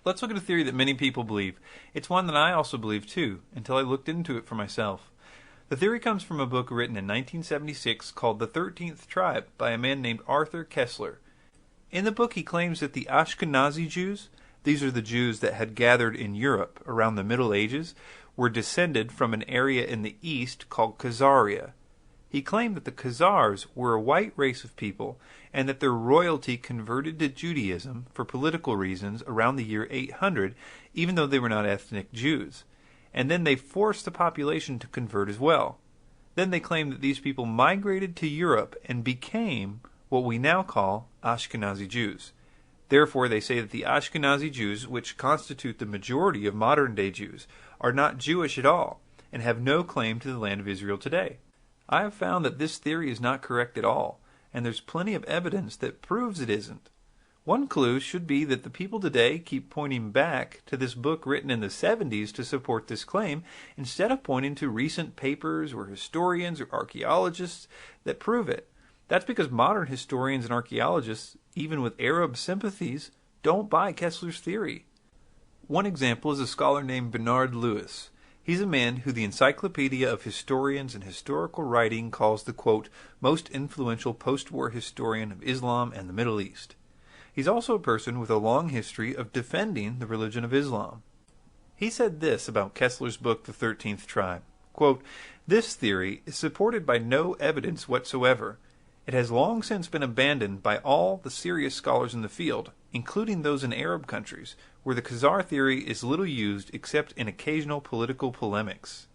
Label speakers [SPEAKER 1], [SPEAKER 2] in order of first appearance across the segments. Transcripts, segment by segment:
[SPEAKER 1] Let's look at a theory that many people believe. It's one that I also believed too, until I looked into it for myself. The theory comes from a book written in 1976 called The 13th Tribe by a man named Arthur Koestler. In the book he claims that the Ashkenazi Jews, these are the Jews that had gathered in Europe around the Middle Ages, were descended from an area in the east called Khazaria. He claimed that the Khazars were a white race of people and that their royalty converted to Judaism for political reasons around the year 800, even though they were not ethnic Jews. And then they forced the population to convert as well. Then they claimed that these people migrated to Europe and became what we now call Ashkenazi Jews. Therefore, they say that the Ashkenazi Jews, which constitute the majority of modern-day Jews, are not Jewish at all and have no claim to the land of Israel today. I have found that this theory is not correct at all, and there's plenty of evidence that proves it isn't. One clue should be that the people today keep pointing back to this book written in the 70s to support this claim, instead of pointing to recent papers or historians or archaeologists that prove it. That's because modern historians and archaeologists, even with Arab sympathies, don't buy Koestler's theory. One example is a scholar named Bernard Lewis. He's a man who the Encyclopedia of Historians and Historical Writing calls the, quote, most influential post-war historian of Islam and the Middle East. He's also a person with a long history of defending the religion of Islam. He said this about Koestler's book, The 13th Tribe, quote, this theory is supported by no evidence whatsoever. It has long since been abandoned by all the serious scholars in the field, including those in Arab countries, where the Khazar theory is little used except in occasional political polemics.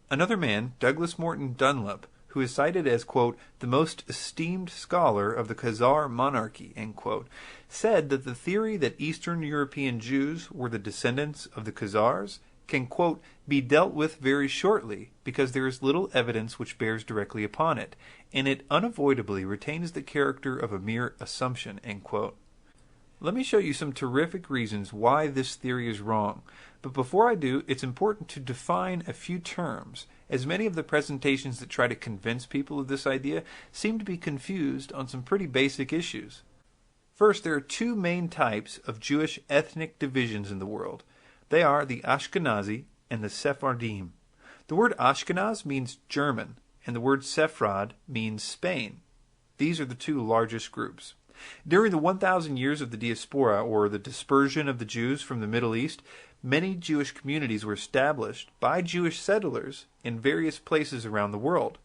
[SPEAKER 1] Another man, Douglas Morton Dunlop, who is cited as, quote, the most esteemed scholar of the Khazar monarchy, end quote, said that the theory that Eastern European Jews were the descendants of the Khazars can, quote, be dealt with very shortly because there is little evidence which bears directly upon it, and it unavoidably retains the character of a mere assumption, end quote. Let me show you some terrific reasons why this theory is wrong, but before I do, it's important to define a few terms, as many of the presentations that try to convince people of this idea seem to be confused on some pretty basic issues. First, there are two main types of Jewish ethnic divisions in the world. They are the Ashkenazi and the Sephardim. The word Ashkenaz means German, and the word Sephrad means Spain. These are the two largest groups. During the 1,000 years of the diaspora, or the dispersion of the Jews from the Middle East, many Jewish communities were established by Jewish settlers in various places around the world,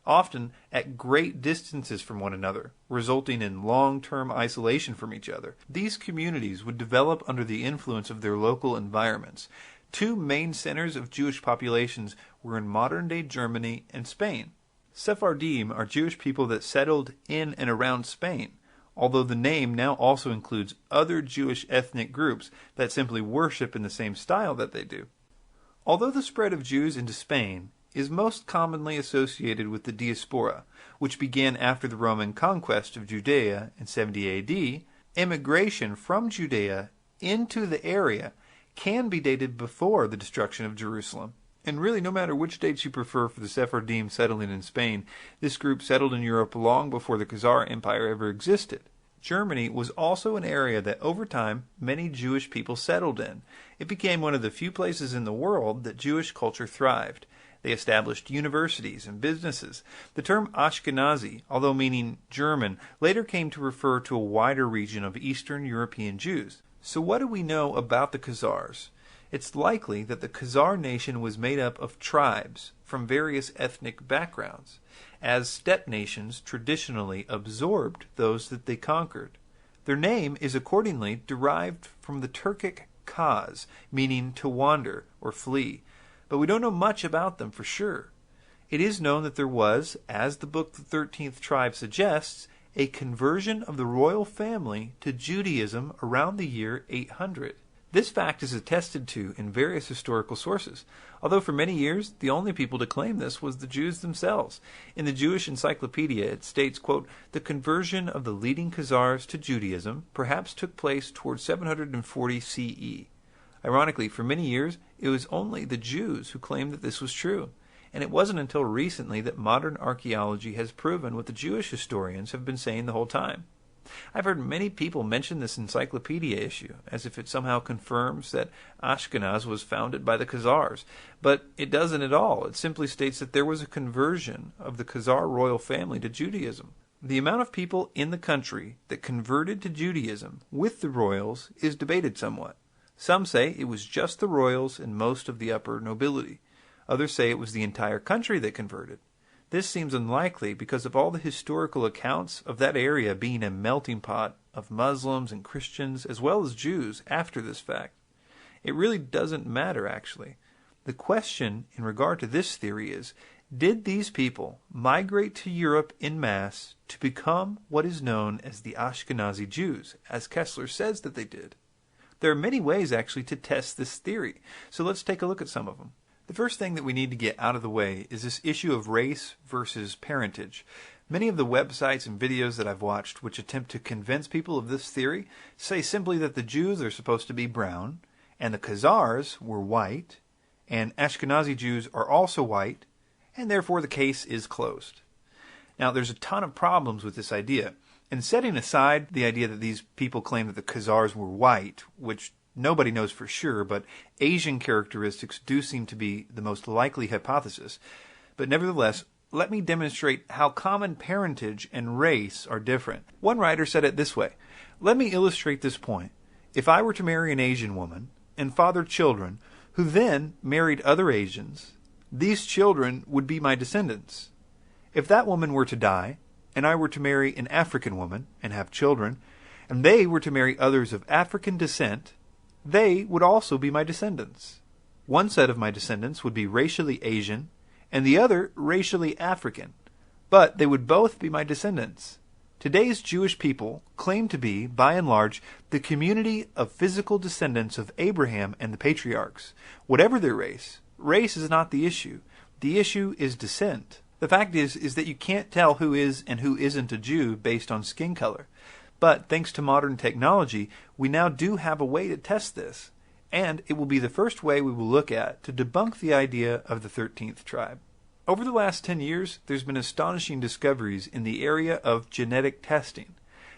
[SPEAKER 1] often at great distances from one another, resulting in long-term isolation from each other. These communities would develop under the influence of their local environments. Two main centers of Jewish populations were in modern-day Germany and Spain. Sephardim are Jewish people that settled in and around Spain, although the name now also includes other Jewish ethnic groups that simply worship in the same style that they do. Although the spread of Jews into Spain is most commonly associated with the diaspora, which began after the Roman conquest of Judea in 70 AD, immigration from Judea into the area can be dated before the destruction of Jerusalem. And really, no matter which dates you prefer for the Sephardim settling in Spain, this group settled in Europe long before the Khazar Empire ever existed. Germany was also an area that over time many Jewish people settled in. It became one of the few places in the world that Jewish culture thrived. They established universities and businesses. The term Ashkenazi, although meaning German, later came to refer to a wider region of Eastern European Jews. So what do we know about the Khazars? It's likely that the Khazar nation was made up of tribes from various ethnic backgrounds, as steppe nations traditionally absorbed those that they conquered. Their name is accordingly derived from the Turkic Khaz, meaning to wander or flee, but we don't know much about them for sure. It is known that there was, as the book The 13th Tribe suggests, a conversion of the royal family to Judaism around the year 800. This fact is attested to in various historical sources, although for many years the only people to claim this was the Jews themselves. In the Jewish Encyclopedia it states, quote, the conversion of the leading Khazars to Judaism perhaps took place toward 740 CE. Ironically, for many years it was only the Jews who claimed that this was true, and it wasn't until recently that modern archaeology has proven what the Jewish historians have been saying the whole time. I've heard many people mention this encyclopedia issue, as if it somehow confirms that Ashkenaz was founded by the Khazars. But it doesn't at all. It simply states that there was a conversion of the Khazar royal family to Judaism. The amount of people in the country that converted to Judaism with the royals is debated somewhat. Some say it was just the royals and most of the upper nobility. Others say it was the entire country that converted. This seems unlikely because of all the historical accounts of that area being a melting pot of Muslims and Christians as well as Jews after this fact. It really doesn't matter, actually. The question in regard to this theory is, did these people migrate to Europe en masse to become what is known as the Ashkenazi Jews, as Kessler says that they did? There are many ways, actually, to test this theory, so let's take a look at some of them. The first thing that we need to get out of the way is this issue of race versus parentage. Many of the websites and videos that I've watched which attempt to convince people of this theory say simply that the Jews are supposed to be brown, and the Khazars were white, and Ashkenazi Jews are also white, and therefore the case is closed. Now, there's a ton of problems with this idea, and setting aside the idea that these people claim that the Khazars were white, which nobody knows for sure, but Asian characteristics do seem to be the most likely hypothesis. But nevertheless, let me demonstrate how common parentage and race are different. One writer said it this way: let me illustrate this point. If I were to marry an Asian woman and father children who then married other Asians, these children would be my descendants. If that woman were to die, and I were to marry an African woman and have children, and they were to marry others of African descent, they would also be my descendants. One set of my descendants would be racially Asian, and the other racially African, but they would both be my descendants. Today's Jewish people claim to be, by and large, the community of physical descendants of Abraham and the patriarchs. Whatever their race is not the issue. The issue is descent. The fact is that you can't tell who is and who isn't a Jew based on skin color. But thanks to modern technology, we now do have a way to test this, and it will be the first way we will look at to debunk the idea of the 13th tribe. Over the last 10 years, there's been astonishing discoveries in the area of genetic testing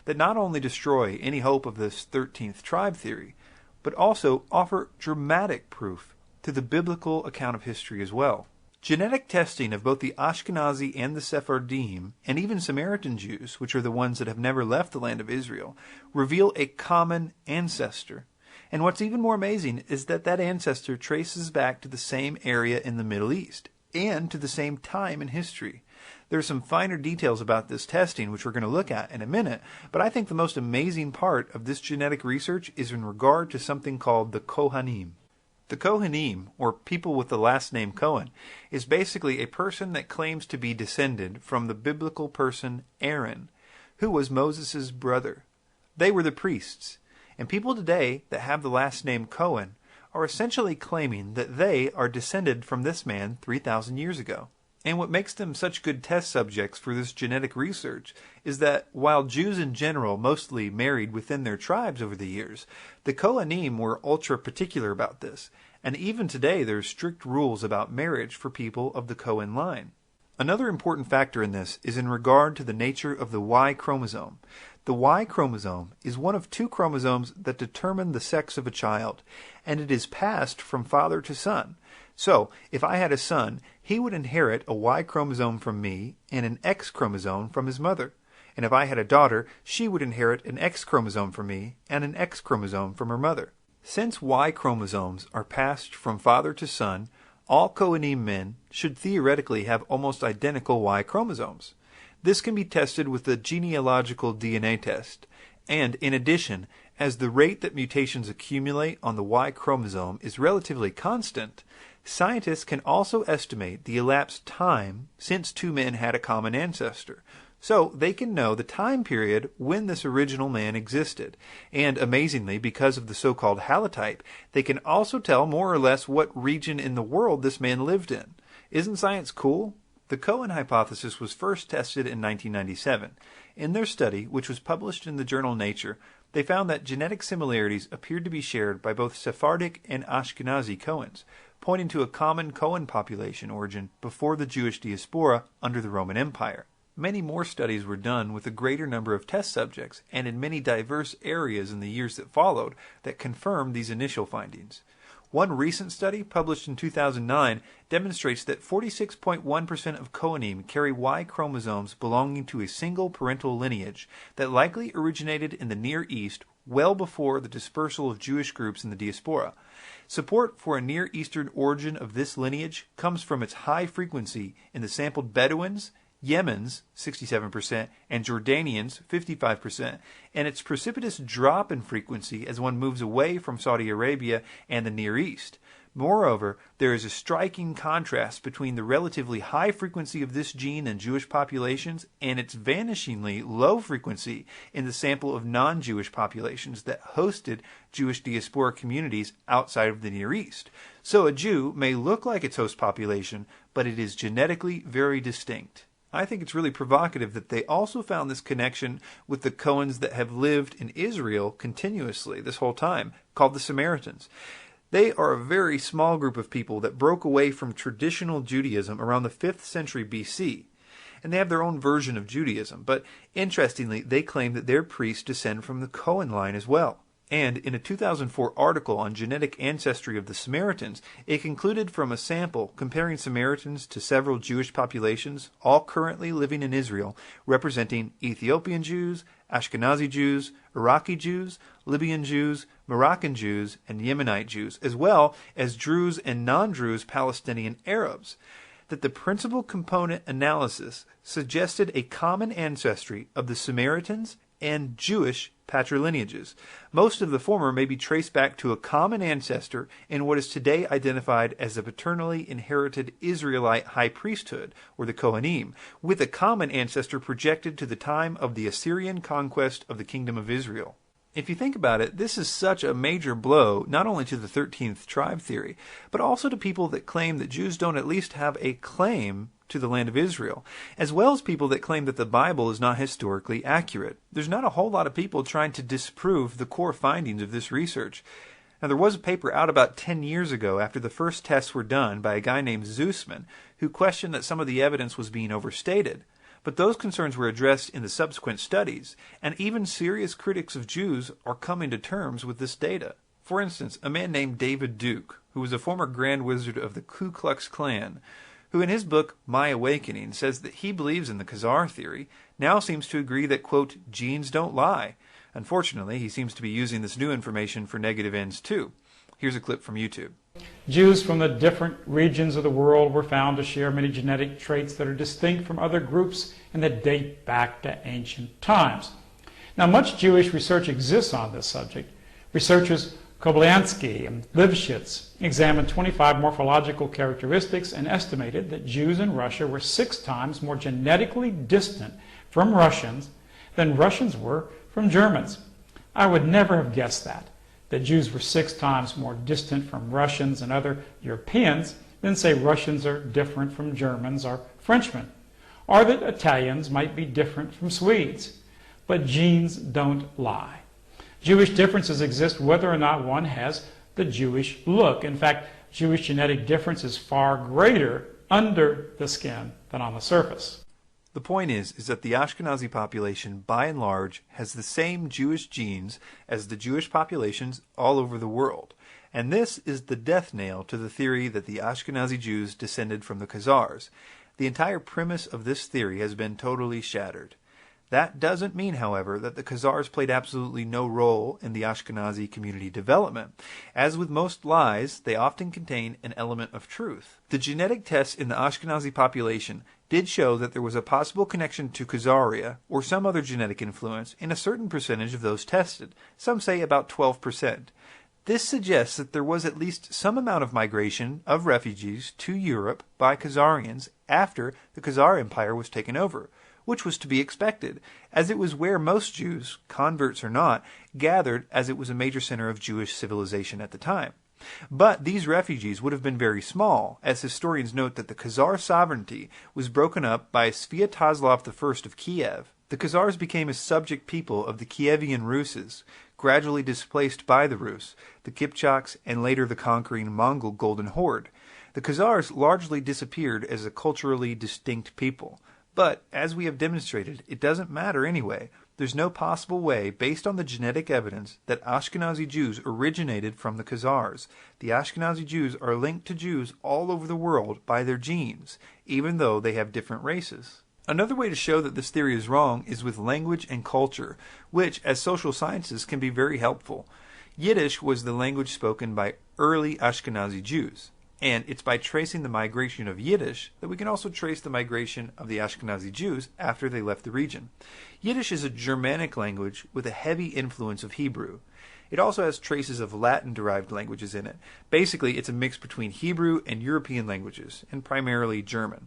[SPEAKER 1] that not only destroy any hope of this 13th tribe theory, but also offer dramatic proof to the biblical account of history as well. Genetic testing of both the Ashkenazi and the Sephardim, and even Samaritan Jews, which are the ones that have never left the land of Israel, reveal a common ancestor. And what's even more amazing is that that ancestor traces back to the same area in the Middle East, and to the same time in history. There are some finer details about this testing, which we're going to look at in a minute, but I think the most amazing part of this genetic research is in regard to something called the Kohanim. The Kohanim, or people with the last name Cohen, is basically a person that claims to be descended from the biblical person Aaron, who was Moses' brother. They were the priests, and people today that have the last name Cohen are essentially claiming that they are descended from this man 3,000 years ago. And what makes them such good test subjects for this genetic research is that while Jews in general mostly married within their tribes over the years, the Kohanim were ultra particular about this, and even today there are strict rules about marriage for people of the Cohen line. Another important factor in this is in regard to the nature of the Y chromosome. The Y chromosome is one of two chromosomes that determine the sex of a child, and it is passed from father to son. So, if I had a son, he would inherit a Y chromosome from me and an X chromosome from his mother. And if I had a daughter, she would inherit an X chromosome from me and an X chromosome from her mother. Since Y chromosomes are passed from father to son, all Kohanim men should theoretically have almost identical Y chromosomes. This can be tested with the genealogical DNA test. And in addition, as the rate that mutations accumulate on the Y chromosome is relatively constant, scientists can also estimate the elapsed time since two men had a common ancestor. So they can know the time period when this original man existed. And amazingly, because of the so-called halotype, they can also tell more or less what region in the world this man lived in. Isn't science cool? The Cohen hypothesis was first tested in 1997. In their study, which was published in the journal Nature, they found that genetic similarities appeared to be shared by both Sephardic and Ashkenazi Cohens, pointing to a common Cohen population origin before the Jewish diaspora under the Roman Empire. many more studies were done with a greater number of test subjects and in many diverse areas in the years that followed that confirmed these initial findings. One recent study, published in 2009, demonstrates that 46.1% of Kohanim carry Y chromosomes belonging to a single parental lineage that likely originated in the Near East well before the dispersal of Jewish groups in the diaspora. Support for a Near Eastern origin of this lineage comes from its high frequency in the sampled Bedouins, Yemens, 67%, and Jordanians, 55%, and its precipitous drop in frequency as one moves away from Saudi Arabia and the Near East. Moreover, there is a striking contrast between the relatively high frequency of this gene in Jewish populations and its vanishingly low frequency in the sample of non-Jewish populations that hosted Jewish diaspora communities outside of the Near East. So a Jew may look like its host population, but it is genetically very distinct. I think it's really provocative that they also found this connection with the Kohens that have lived in Israel continuously this whole time, called the Samaritans. They are a very small group of people that broke away from traditional Judaism around the 5th century BC. And they have their own version of Judaism, but interestingly, they claim that their priests descend from the Cohen line as well. And in a 2004 article on genetic ancestry of the Samaritans, it concluded from a sample comparing Samaritans to several Jewish populations, all currently living in Israel, representing Ethiopian Jews, Ashkenazi Jews, Iraqi Jews, Libyan Jews, Moroccan Jews, and Yemenite Jews, as well as Druze and non-Druze Palestinian Arabs, that the principal component analysis suggested a common ancestry of the Samaritans and Jewish patrilineages. Most of the former may be traced back to a common ancestor in what is today identified as the paternally inherited Israelite high priesthood, or the Kohanim, with a common ancestor projected to the time of the Assyrian conquest of the Kingdom of Israel. If you think about it, this is such a major blow, not only to the 13th tribe theory, but also to people that claim that Jews don't at least have a claim to the land of Israel, as well as people that claim that the Bible is not historically accurate. There's not a whole lot of people trying to disprove the core findings of this research. Now, there was a paper out about 10 years ago after the first tests were done by a guy named Zussman, who questioned that some of the evidence was being overstated. But those concerns were addressed in the subsequent studies, and even serious critics of Jews are coming to terms with this data. For instance, a man named David Duke, who was a former Grand Wizard of the Ku Klux Klan, who in his book My Awakening says that he believes in the Khazar theory, now seems to agree that, quote, genes don't lie. Unfortunately, he seems to be using this new information for negative ends too. Here's a clip from YouTube.
[SPEAKER 2] Jews from the different regions of the world were found to share many genetic traits that are distinct from other groups and that date back to ancient times. Now, much Jewish research exists on this subject. Researchers Kobylyansky and Lifshitz examined 25 morphological characteristics and estimated that Jews in Russia were 6 times more genetically distant from Russians than Russians were from Germans. I would never have guessed that Jews were 6 times more distant from Russians and other Europeans than, say, Russians are different from Germans or Frenchmen, or that Italians might be different from Swedes. But genes don't lie. Jewish differences exist whether or not one has the Jewish look. In fact, Jewish genetic difference is far greater under the skin than on the surface.
[SPEAKER 1] The point is that the Ashkenazi population, by and large, has the same Jewish genes as the Jewish populations all over the world. And this is the death nail to the theory that the Ashkenazi Jews descended from the Khazars. The entire premise of this theory has been totally shattered. That doesn't mean, however, that the Khazars played absolutely no role in the Ashkenazi community development. As with most lies, they often contain an element of truth. The genetic tests in the Ashkenazi population did show that there was a possible connection to Khazaria or some other genetic influence in a certain percentage of those tested, some say about 12%. This suggests that there was at least some amount of migration of refugees to Europe by Khazarians after the Khazar Empire was taken over, which was to be expected, as it was where most Jews, converts or not, gathered, as it was a major center of Jewish civilization at the time. But these refugees would have been very small, as historians note that the Khazar sovereignty was broken up by Sviatoslav I of Kiev. The Khazars became a subject people of the Kievian Ruses, gradually displaced by the Rus, the Kipchaks, and later the conquering Mongol Golden Horde. The Khazars largely disappeared as a culturally distinct people. But, as we have demonstrated, it doesn't matter anyway. There's no possible way, based on the genetic evidence, that Ashkenazi Jews originated from the Khazars. The Ashkenazi Jews are linked to Jews all over the world by their genes, even though they have different races. Another way to show that this theory is wrong is with language and culture, which, as social sciences, can be very helpful. Yiddish was the language spoken by early Ashkenazi Jews, and it's by tracing the migration of Yiddish that we can also trace the migration of the Ashkenazi Jews after they left the region. Yiddish is a Germanic language with a heavy influence of Hebrew. It also has traces of Latin-derived languages in it. Basically, it's a mix between Hebrew and European languages, and primarily German.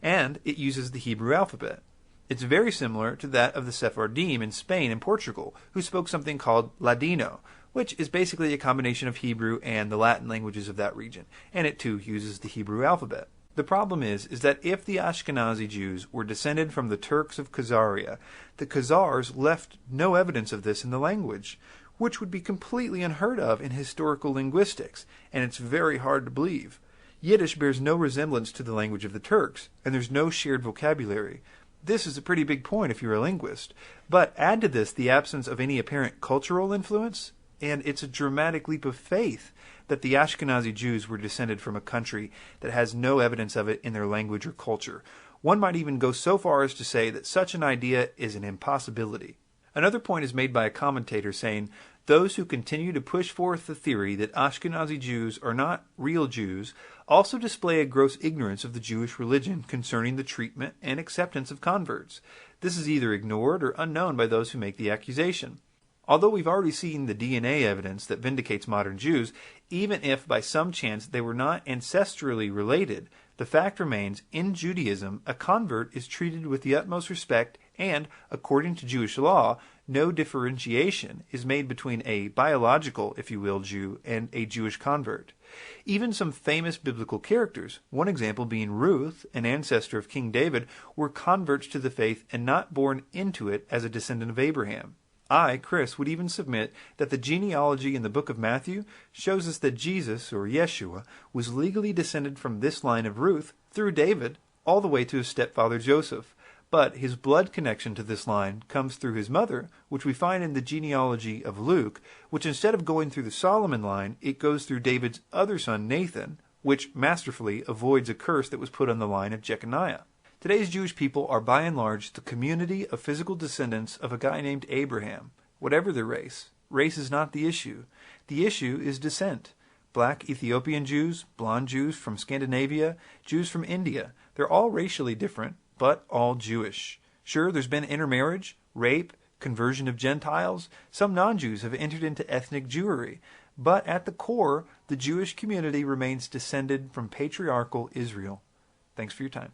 [SPEAKER 1] And it uses the Hebrew alphabet. It's very similar to that of the Sephardim in Spain and Portugal, who spoke something called Ladino, which is basically a combination of Hebrew and the Latin languages of that region, and it too uses the Hebrew alphabet. The problem is that if the Ashkenazi Jews were descended from the Turks of Khazaria, the Khazars left no evidence of this in the language, which would be completely unheard of in historical linguistics, and it's very hard to believe. Yiddish bears no resemblance to the language of the Turks, and there's no shared vocabulary. This is a pretty big point if you're a linguist. But add to this the absence of any apparent cultural influence, and it's a dramatic leap of faith that the Ashkenazi Jews were descended from a country that has no evidence of it in their language or culture. One might even go so far as to say that such an idea is an impossibility. Another point is made by a commentator saying, those who continue to push forth the theory that Ashkenazi Jews are not real Jews also display a gross ignorance of the Jewish religion concerning the treatment and acceptance of converts. This is either ignored or unknown by those who make the accusation. Although we've already seen the DNA evidence that vindicates modern Jews, even if by some chance they were not ancestrally related, the fact remains, in Judaism, a convert is treated with the utmost respect and, according to Jewish law, no differentiation is made between a biological, if you will, Jew and a Jewish convert. Even some famous biblical characters, one example being Ruth, an ancestor of King David, were converts to the faith and not born into it as a descendant of Abraham. I, Chris, would even submit that the genealogy in the book of Matthew shows us that Jesus, or Yeshua, was legally descended from this line of Ruth through David all the way to his stepfather Joseph. But his blood connection to this line comes through his mother, which we find in the genealogy of Luke, which instead of going through the Solomon line, it goes through David's other son Nathan, which masterfully avoids a curse that was put on the line of Jeconiah. Today's Jewish people are by and large the community of physical descendants of a guy named Abraham. Whatever their race is not the issue. The issue is descent. Black Ethiopian Jews, blonde Jews from Scandinavia, Jews from India, they're all racially different, but all Jewish. Sure, there's been intermarriage, rape, conversion of Gentiles. Some non-Jews have entered into ethnic Jewry. But at the core, the Jewish community remains descended from patriarchal Israel. Thanks for your time.